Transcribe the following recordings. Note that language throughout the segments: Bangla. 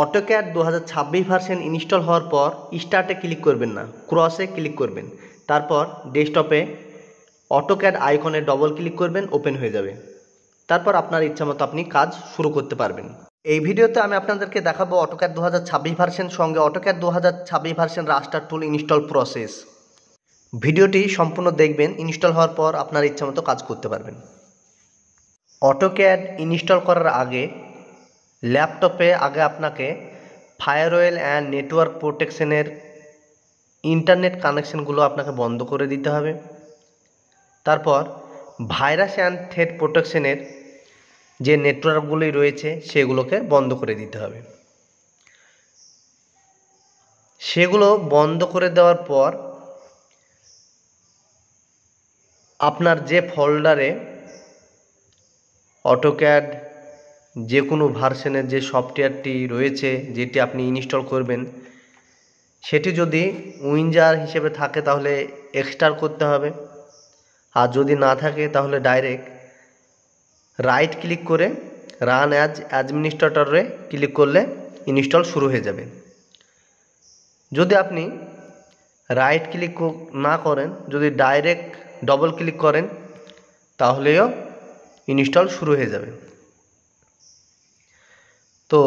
অটোক্যাড 2026 ভার্সন ইনস্টল হওয়ার পর স্টার্টে ক্লিক করবেন না, ক্রসে ক্লিক করবেন। তারপর ডেস্কটপে অটোক্যাড আইকনে ডবল ক্লিক করবেন, ওপেন হয়ে যাবে। তারপর আপনার ইচ্ছা মতো আপনি কাজ শুরু করতে পারবেন। এই ভিডিওতে আমি আপনাদেরকে দেখাবো অটোক্যাড 2026 ভার্সন সঙ্গে অটোক্যাড 2026 ভার্সন রাস্টার টুল ইনস্টল প্রসেস। ভিডিওটি সম্পূর্ণ দেখবেন, ইনস্টল হওয়ার পর আপনার ইচ্ছা মতো কাজ করতে পারবেন। অটোক্যাড ইনস্টল করার আগে ল্যাপটপে আপনাকে ফায়ারওয়েল অ্যান্ড নেটওয়ার্ক প্রোটেকশনের ইন্টারনেট কানেকশানগুলো আপনাকে বন্ধ করে দিতে হবে। তারপর ভাইরাস অ্যান্ড থ্রেট প্রোটেকশনের যে নেটওয়ার্কগুলি রয়েছে সেগুলোকে বন্ধ করে দিতে হবে। সেগুলো বন্ধ করে দেওয়ার পর আপনার যে ফোল্ডারে অটোক্যাড যে কোনো ভার্সনের যে সফটওয়্যারটি রয়েছে, যেটি আপনি ইনস্টল করবেন, সেটি যদি উইনজার হিসেবে থাকে তাহলে এক্সট্রাক্ট করতে হবে, আর যদি না থাকে তাহলে ডাইরেক্ট রাইট ক্লিক করে রান অ্যাজ অ্যাডমিনিস্ট্রেটরে ক্লিক করলে ইনস্টল শুরু হয়ে যাবে। যদি আপনি রাইট ক্লিক না করেন, যদি ডাইরেক্ট ডবল ক্লিক করেন, তাহলেও ইনস্টল শুরু হয়ে যাবে। তো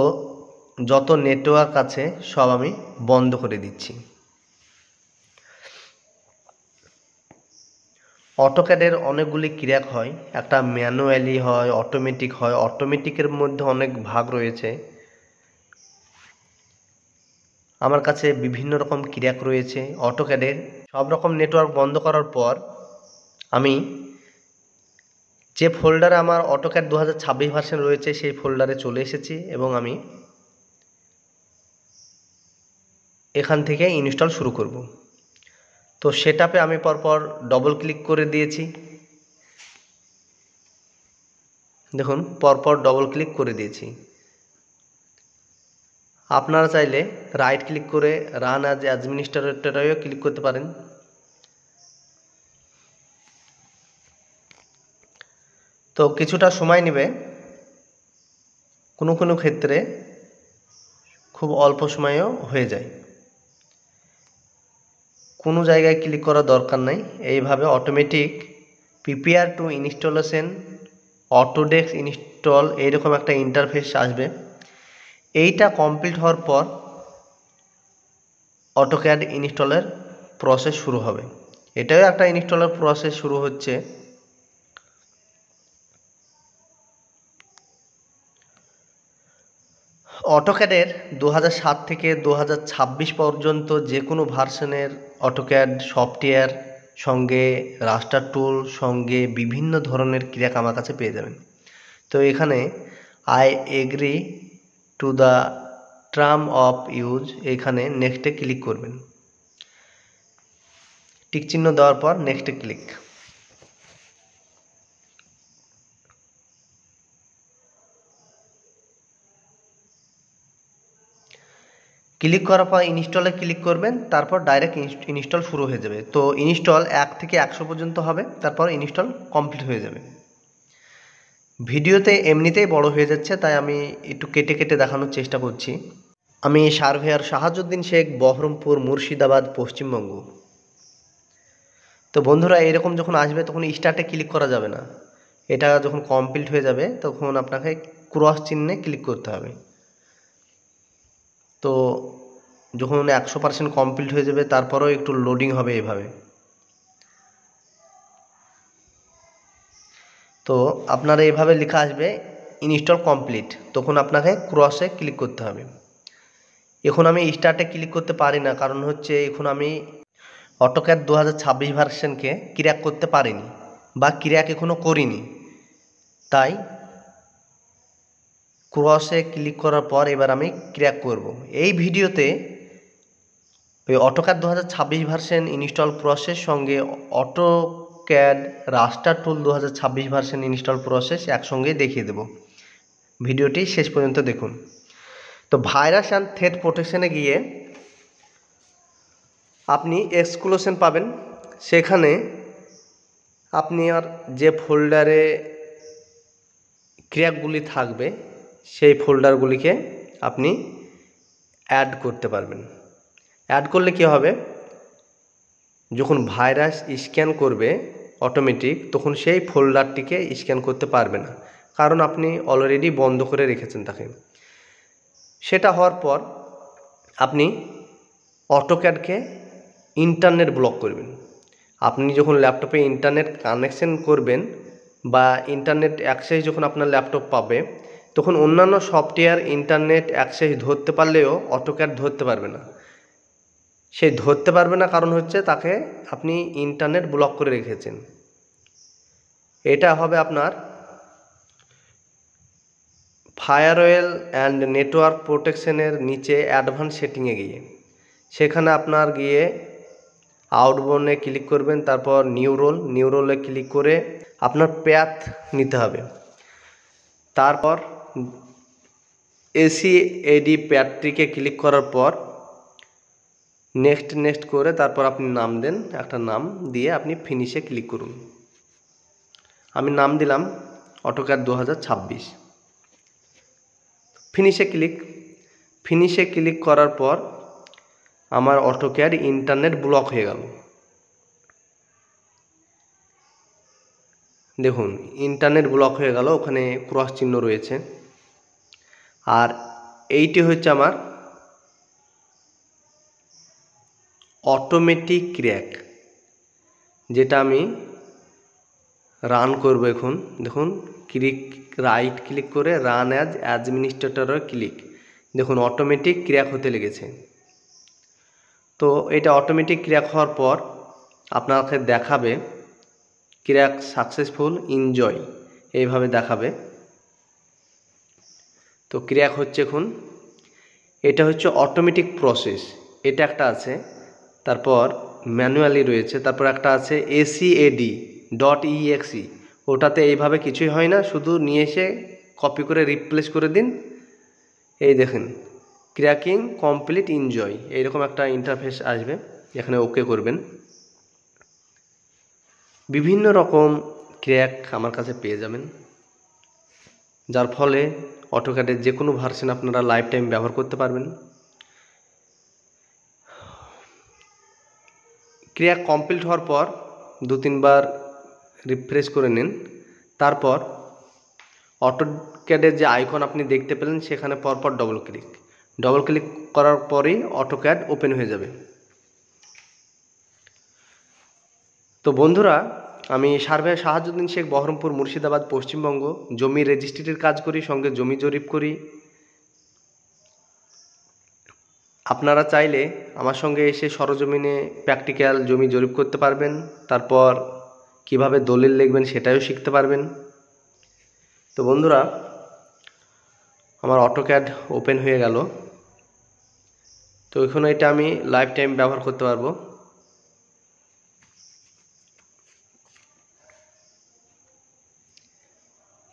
যত নেটওয়ার্ক আছে সব আমি বন্ধ করে দিচ্ছি। অটোক্যাডের অনেকগুলি ক্র্যাক হয়, একটা ম্যানুয়ালি হয়, অটোমেটিক হয়। অটোমেটিকের মধ্যে অনেক ভাগ রয়েছে। আমার কাছে বিভিন্ন রকম ক্র্যাক রয়েছে অটোক্যাডের। সব রকম নেটওয়ার্ক বন্ধ করার পর আমি যে ফোল্ডারে আমার অটোক্যাড 2026 ভার্সন রয়েছে সেই ফোল্ডারে চলে এসেছি এবং আমি এখান থেকে ইনস্টল শুরু করব। তো সেটআপে আমি পরপর ডবল ক্লিক করে দিয়েছি। দেখুন, পরপর ডবল ক্লিক করে দিয়েছি। আপনারা চাইলে রাইট ক্লিক করে রান অ্যাজ অ্যাডমিনিস্ট্রেটরেও ক্লিক করতে পারেন। তো কিছুটা সময় নেবে, কোনো কোনো ক্ষেত্রে খুব অল্প সময়েও হয়ে যায়। কোনো জায়গায় ক্লিক করার দরকার নাই, এইভাবে automatic prepare to installation Autodesk install এইরকম একটা ইন্টারফেস আসবে। এইটা কমপ্লিট হওয়ার পর অটোক্যাড ইনস্টলের প্রসেস শুরু হবে। এটাও একটা ইনস্টলের প্রসেস শুরু হচ্ছে। অটোক্যাডের 2007 থেকে 2026 পর্যন্ত যে কোনো ভার্সনের অটোক্যাড সফটওয়্যার সঙ্গে রাস্টার টুল সঙ্গে বিভিন্ন ধরনের ক্র্যাক আমার কাছে পেয়ে যাবেন। তো এখানে I agree to the term of use, এখানে নেক্সটে ক্লিক করবেন। টিক চিহ্ন দেওয়ার পর নেক্সটে ক্লিক। ক্লিক করার পর ইনস্টলে ক্লিক করবেন, তারপর ডাইরেক্ট ইনস্টল শুরু হয়ে যাবে। তো ইনস্টল 1 থেকে 100 পর্যন্ত হবে, তারপর ইনস্টল কমপ্লিট হয়ে যাবে। ভিডিওতে এমনিতেই বড় হয়ে যাচ্ছে, তাই আমি একটু কেটে কেটে দেখানোর চেষ্টা করছি। আমি সার্ভেয়ার শাহাজউদ্দিন শেখ, বহরমপুর, মুর্শিদাবাদ, পশ্চিমবঙ্গ। তো বন্ধুরা, এরকম যখন আসবে তখন স্টার্টে ক্লিক করা যাবে না। এটা যখন কমপ্লিট হয়ে যাবে তখন আপনাকে ক্রস চিহ্নে ক্লিক করতে হবে। তো যখন 100% কমপ্লিট হয়ে যাবে তারপরেও একটু লোডিং হবে এভাবে। তো আপনার এইভাবে লেখা আসবে ইনস্টল কমপ্লিট, তখন আপনাকে ক্রসে ক্লিক করতে হবে। এখন আমি স্টার্টে ক্লিক করতে পারি না, কারণ হচ্ছে এখন আমি অটোক্যাড 2026 ভার্সনকে ক্র্যাক করতে পারিনি বা ক্র্যাক এখনও করিনি। তাই ক্রসে ক্লিক করার পর এবার আমি ক্র্যাক করব। এই ভিডিওতে ওই অটোক্যাড 2026 ভার্সন ইনস্টল প্রসেস সঙ্গে অটোক্যাড রাস্টার টুল 2026 ভার্সন ইনস্টল প্রসেস একসঙ্গেই দেখিয়ে দেব। ভিডিওটি শেষ পর্যন্ত দেখুন। তো ভাইরাস অ্যান্ড থ্রেট প্রোটেকশনে গিয়ে আপনি এক্সক্লুশন পাবেন। সেখানে আপনি আর যে ফোল্ডারে ক্র্যাকগুলি থাকবে সেই ফোল্ডারগুলিকে আপনি অ্যাড করতে পারবেন। অ্যাড করলে কি হবে, যখন ভাইরাস স্ক্যান করবে অটোমেটিক, তখন সেই ফোল্ডারটিকে স্ক্যান করতে পারবে না, কারণ আপনি অলরেডি বন্ধ করে রেখেছেন তাকে। সেটা হওয়ার পর আপনি অটোক্যাডকে ইন্টারনেট ব্লক করবেন। আপনি যখন ল্যাপটপে ইন্টারনেট কানেকশন করবেন বা ইন্টারনেট অ্যাক্সেস যখন আপনার ল্যাপটপ পাবে, তখন অন্যান্য সফটওয়্যার ইন্টারনেট অ্যাক্সেস ধরতে পারলেও অটোক্যাড ধরতে পারবে না। সেই ধরতে পারবে না কারণ হচ্ছে তাকে আপনি ইন্টারনেট ব্লক করে রেখেছেন। এটা হবে আপনার ফায়ারওয়েল অ্যান্ড নেটওয়ার্ক প্রোটেকশনের নিচে অ্যাডভান্স সেটিংয়ে গিয়ে, সেখানে আপনার গিয়ে আউটবোর্নে ক্লিক করবেন, তারপর নিউরোলে ক্লিক করে আপনার প্যাথ নিতে হবে। তারপর এসিএডি প্যাথটিকে ক্লিক করার পর নেক্সট করে তারপর আপনি নাম দেন, একটা নাম দিয়ে আপনি ফিনিশে ক্লিক করুন। আমি নাম দিলাম অটোক্যাড 2026। ফিনিশে ক্লিক করার পর আমার অটোক্যাড ইন্টারনেট ব্লক হয়ে গেল। দেখুন ইন্টারনেট ব্লক হয়ে গেল, ওখানে ক্রস চিহ্ন রয়েছে। আর এইটি হচ্ছে আমার অটোমেটিক ক্র্যাক, যেটা আমি রান করব এখন। দেখুন রাইট ক্লিক করে রান অ্যাজ অ্যাডমিনিস্ট্রেটর ক্লিক, দেখুন অটোমেটিক ক্র্যাক হতে লেগেছে। তো এটা অটোমেটিক ক্র্যাক হওয়ার পর আপনাকে দেখাবে ক্র্যাক সাকসেসফুল এনজয়, এইভাবে দেখাবে। তো ক্র্যাক হচ্ছে এখন। এটা হচ্ছে অটোমেটিক প্রসেস, এটা একটা আছে। তারপর ম্যানুয়ালি রয়েছে, তারপর একটা আছে ACAD.exe, ওটাতে এইভাবে কিছুই হয় না, শুধু নিয়ে এসে কপি করে রিপ্লেস করে দিন। এই দেখেন ক্র্যাকিং কমপ্লিট এনজয়, এইরকম একটা ইন্টারফেস আসবে, এখানে ওকে করবেন। বিভিন্ন রকম ক্র্যাক আমার কাছে পেয়ে যাবেন, যার ফলে অটোক্যাডের যে কোনো ভার্সন আপনারা লাইফ টাইম ব্যবহার করতে পারবেন। ক্র্যাক কমপ্লিট হওয়ার পর 2-3 বার রিফ্রেশ করে নিন। তারপর অটোক্যাডের যে আইকন আপনি দেখতে পেলেন, সেখানে পরপর ডবল ক্লিক করার পরেই অটোক্যাড ওপেন হয়ে যাবে। তো বন্ধুরা, আমি সার্ভেয়ার শাহাজুদ্দিন শেখ, বহরমপুর, মুর্শিদাবাদ, পশ্চিমবঙ্গ। জমি রেজিস্ট্রির কাজ করি, সঙ্গে জমি জরিপ করি। আপনারা চাইলে আমার সঙ্গে এসে সরজমিনে প্র্যাকটিক্যাল জমি জরিপ করতে পারবেন, তারপর কিভাবে দলিল লিখবেন সেটাও শিখতে পারবেন। তো বন্ধুরা, আমার অটোক্যাড ওপেন হয়ে গেল। তো এখানে এটা আমি লাইফ টাইম ব্যবহার করতে পারবো।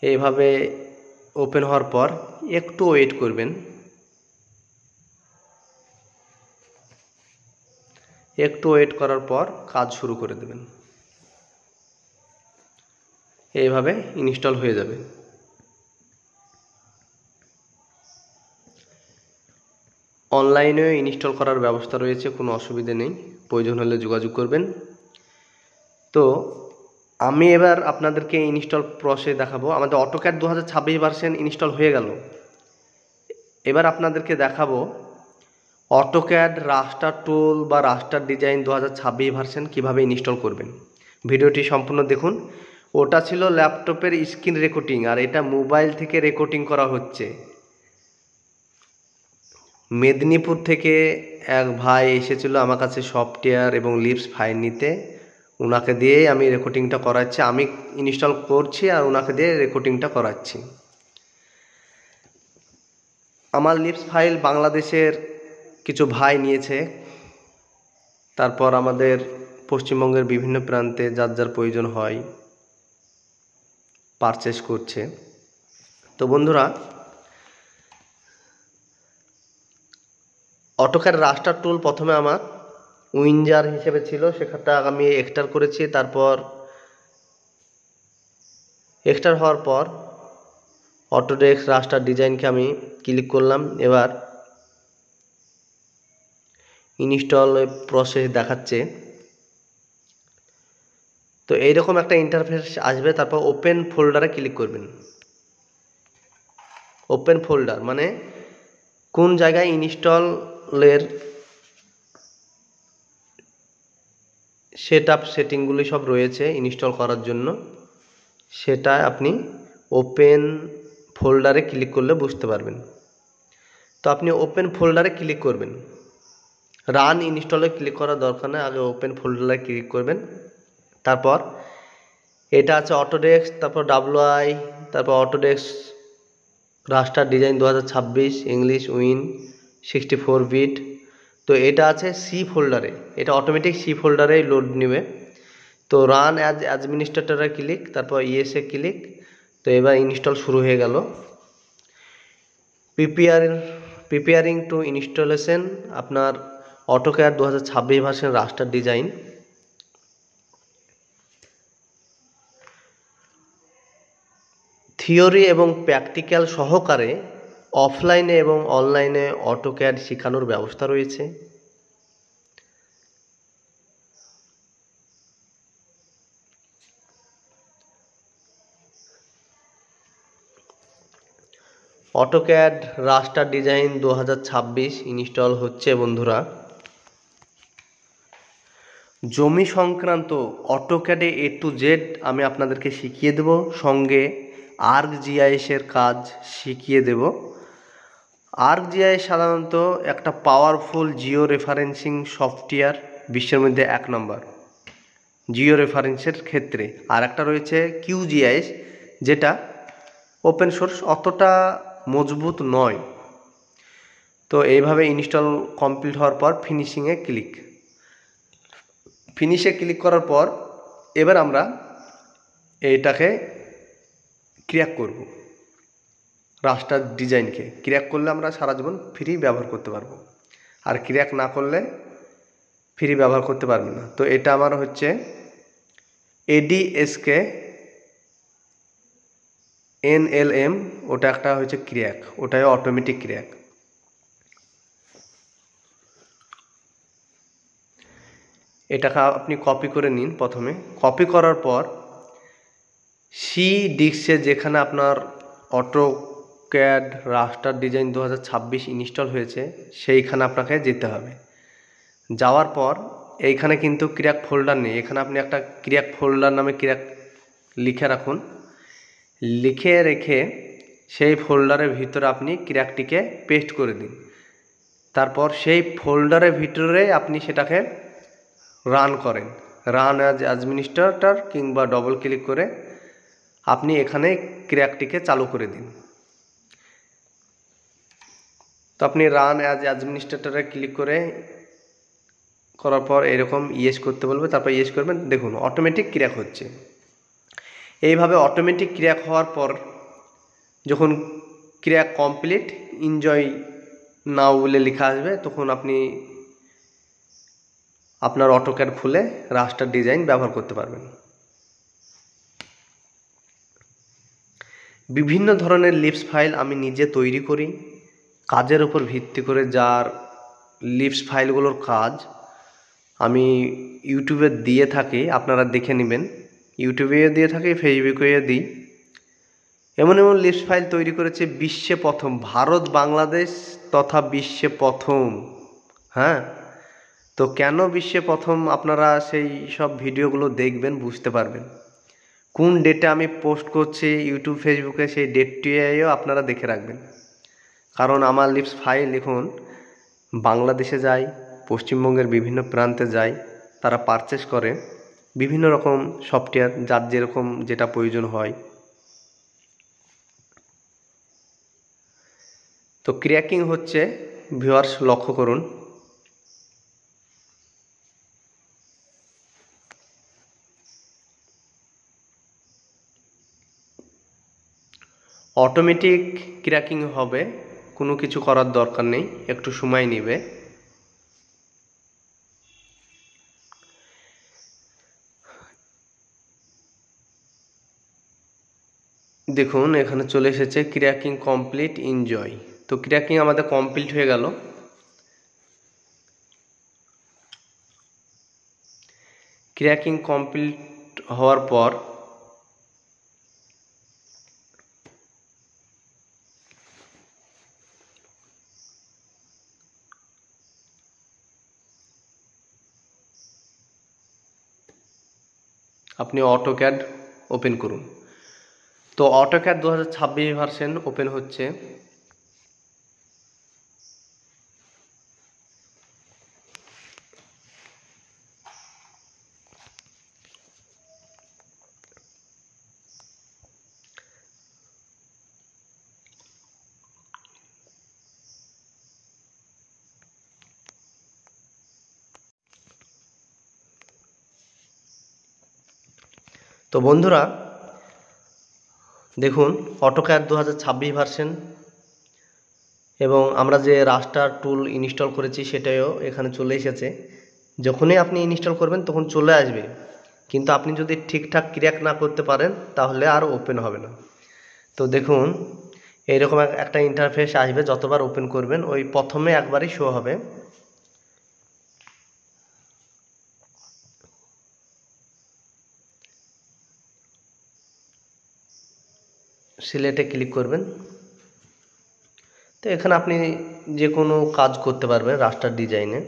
এইভাবে ওপেন হওয়ার পর একটু ওয়েট করবেন, একটু ওয়েট করার পর কাজ শুরু করে দেবেন। এইভাবে ইনস্টল হয়ে যাবে। অনলাইনেও ইনস্টল করার ব্যবস্থা রয়েছে, কোনো অসুবিধে নেই, প্রয়োজন হলে যোগাযোগ করবেন। তো আমি এবার আপনাদেরকে ইনস্টল প্রসেস দেখাবো। আমাদের অটোক্যাড 2026 ভার্সন ইনস্টল হয়ে গেল। এবার আপনাদেরকে দেখাবো অটোক্যাড রাস্টার টুল বা রাস্টার ডিজাইন 2026 ভার্সন কীভাবে ইনস্টল করবেন। ভিডিওটি সম্পূর্ণ দেখুন। ওটা ছিল ল্যাপটপের স্ক্রিন রেকর্ডিং, আর এটা মোবাইল থেকে রেকর্ডিং করা হচ্ছে। মেদিনীপুর থেকে এক ভাই এসেছিল আমার কাছে সফটওয়্যার এবং লিপস ফাইল নিতে, ওনাকে দিয়েই আমি রেকর্ডিংটা করাচ্ছি। আমি ইনস্টল করছি আর ওনাকে দিয়ে রেকর্ডিংটা করাচ্ছি। আমার লিপস ফাইল বাংলাদেশের কিছু ভাই নিয়েছে, তারপর আমাদের পশ্চিমবঙ্গের বিভিন্ন প্রান্তে যার যার প্রয়োজন হয় পারচেস করছে। তো বন্ধুরা, অটোক্যাড রাস্টার টুল প্রথমে আমার উইনজার হিসেবে ছিল, সেখানটা আমি এক্সট্রার করেছি। তারপর এক্সট্রার হওয়ার পর অটোডেস্ক রাস্টার ডিজাইনকে আমি ক্লিক করলাম। এবার ইনস্টল প্রসেস দেখাচ্ছে। তো এইরকম একটা ইন্টারফেস আসবে, তারপর ওপেন ফোল্ডারে ক্লিক করবেন। ওপেন ফোল্ডার মানে কোন জায়গায় ইনস্টলের সেটিংগুলি সব রয়েছে ইনস্টল করার জন্য, সেটা আপনি ওপেন ফোল্ডারে ক্লিক করলে বুঝতে পারবেন। তো আপনি ওপেন ফোল্ডারে ক্লিক করবেন, রান ইনস্টলে ক্লিক করার দরকার নেই, আগে ওপেন ফোল্ডারে ক্লিক করবেন। তারপর এটা আছে অটোডেস্ক, তারপর WI, তারপর অটোডেস্ক রাস্টার ডিজাইন 2026 ইংলিশ উইন 64 বিট। তো এটা আছে সি ফোল্ডারে, এটা অটোমেটিক সি ফোল্ডারে লোড নেবে। তো রান অ্যাজ অ্যাডমিনিস্ট্রেটরে ক্লিক, তারপর ইয়েসে ক্লিক। তো এবার ইনস্টল শুরু হয়ে গেল। প্রিপেয়ারিং টু ইনস্টলেশন আপনার অটোক্যাড 2026 ভার্সন রাস্টার ডিজাইন। থিওরি এবং প্র্যাকটিক্যাল সহকারে অফলাইনে এবং অনলাইনে অটোক্যাড শেখানোর ব্যবস্থা রয়েছে। অটোক্যাড রাস্টার ডিজাইন 2026 ইনস্টল হচ্ছে বন্ধুরা। জমি সংক্রান্ত অটোক্যাডে A to Z আমি আপনাদেরকে শিখিয়ে দেব, সঙ্গে ArcGIS এর কাজ শিখিয়ে দেব। ArcGIS সাধারণত একটা পাওয়ারফুল জিও রেফারেন্সিং সফটওয়্যার, বিশ্বের মধ্যে 1 নম্বর জিও রেফারেন্সের ক্ষেত্রে। আর একটা রয়েছে QGIS, যেটা ওপেন সোর্স, অতটা মজবুত নয়। তো এইভাবে ইনস্টল কমপ্লিট হওয়ার পর ফিনিশিংয়ে ক্লিক করার পর এবার আমরা এইটাকে ক্র্যাক করব। রাস্টার ডিজাইনকে ক্র্যাক করলে আমরা সারা জীবন ফ্রি ব্যবহার করতে পারবো, আর ক্র্যাক না করলে ফ্রি ব্যবহার করতে পারবে না। তো এটা আমার হচ্ছে ADSK NLM, ওটা একটা হচ্ছে ক্র্যাক, ওটাই অটোমেটিক ক্র্যাক। এটাকে আপনি কপি করে নিন। প্রথমে কপি করার পর সি ডিস্কে যেখানে আপনার অটোক্যাড রাস্টার ডিজাইন 2026 ইনস্টল হয়েছে সেইখানে আপনাকে যেতে হবে। যাওয়ার পর এইখানে কিন্তু ক্র্যাক ফোল্ডার নেই, এখানে আপনি একটা ক্র্যাক ফোল্ডার নামে ক্র্যাক লিখে রাখুন। লিখে রেখে সেই ফোল্ডারের ভিতরে আপনি ক্র্যাকটিকে পেস্ট করে দিন। তারপর সেই ফোল্ডারের ভিতরে আপনি সেটাকে রান করেন, রান অ্যাজ অ্যাডমিনিস্ট্রেটর, কিংবা ডবল ক্লিক করে আপনি এখানে ক্র্যাকটিকে চালু করে দিন। তো আপনি রান অ্যাজ অ্যাডমিনিস্ট্রেটরে ক্লিক করার পর এরকম ইয়েস করতে বলবে, তারপর ইয়েস করবেন। দেখুন অটোমেটিক ক্র্যাক হচ্ছে। এইভাবে অটোমেটিক ক্র্যাক হওয়ার পর যখন ক্র্যাক কমপ্লিট এনজয় নাও বলে লেখা আসবে, তখন আপনি আপনার অটোক্যাড খুলে রাস্টার ডিজাইন ব্যবহার করতে পারবেন। বিভিন্ন ধরনের লিপস ফাইল আমি নিজে তৈরি করি কাজের উপর ভিত্তি করে। যার লিপস ফাইলগুলোর কাজ আমি ইউটিউবে দিয়ে থাকি, আপনারা দেখে নেবেন। ইউটিউবেও দিয়ে থাকি, ফেসবুকেও দিই। এমন এমন লিপস ফাইল তৈরি করেছে বিশ্বে প্রথম, ভারত বাংলাদেশ তথা বিশ্বে প্রথম। হ্যাঁ, তো কেন বিশ্বে প্রথম, আপনারা সেই সব ভিডিওগুলো দেখবেন, বুঝতে পারবেন। কোন ডেটে আমি পোস্ট করছি ইউটিউব ফেসবুকে, সেই ডেটটিও আপনারা দেখে রাখবেন। কারণ আমার লিপস ফাইল এখন বাংলাদেশে যায়, পশ্চিমবঙ্গের বিভিন্ন প্রান্তে যায়, তারা পারচেস করে বিভিন্ন রকম সফটওয়্যার, যার যেরকম যেটা প্রয়োজন হয়। তো ক্র্যাকিং হচ্ছে, ভিউয়ার্স লক্ষ্য করুন। অটোমেটিক ক্র্যাকিং হবে, কোনো কিছু করার দরকার নেই, একটু সময় নেবে। দেখুন এখানে চলে এসেছে ক্র্যাকিং কমপ্লিট এনজয়। তো ক্র্যাকিং আমাদের কমপ্লিট হয়ে গেল। ক্র্যাকিং কমপ্লিট হওয়ার পর আপনি অটোক্যাড ওপেন করুন। তো অটোক্যাড 2026 ভার্সন ওপেন হচ্ছে। তো বন্ধুরা দেখুন অটোক্যাড 2026 ভার্সন এবং আমরা যে রাস্টার টুল ইনস্টল করেছি সেটাও এখানে চলে এসেছে। যখনই আপনি ইনস্টল করবেন তখন চলে আসবে, কিন্তু আপনি যদি ঠিকঠাক ক্র্যাক না করতে পারেন তাহলে আর ওপেন হবে না। তো দেখুন এইরকম একটা ইন্টারফেস আসবে, যতবার ওপেন করবেন ওই প্রথমে একবারই শো হবে। সিলেটে ক্লিক করবেন। তো এখানে আপনি যে কোনো কাজ করতে পারবেন রাস্টার ডিজাইনে।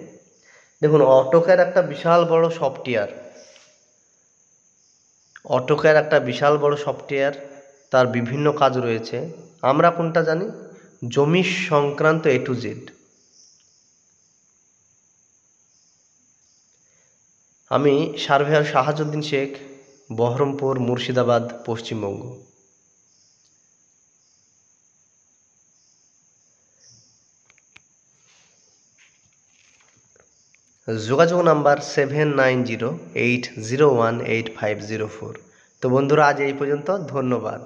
দেখুন অটোক্যাড একটা বিশাল বড় সফটওয়্যার, অটোক্যাড একটা বিশাল বড় সফটওয়্যার, তার বিভিন্ন কাজ রয়েছে। আমরা কোনটা জানি? জমি সংক্রান্ত A to Z। আমি সার্ভেয়ার শাহাজুদ্দিন শেখ, বহরমপুর, মুর্শিদাবাদ, পশ্চিমবঙ্গ। যোগাযোগ নাম্বার 7908018504। তো বন্ধুরা আজ এই পর্যন্ত, ধন্যবাদ।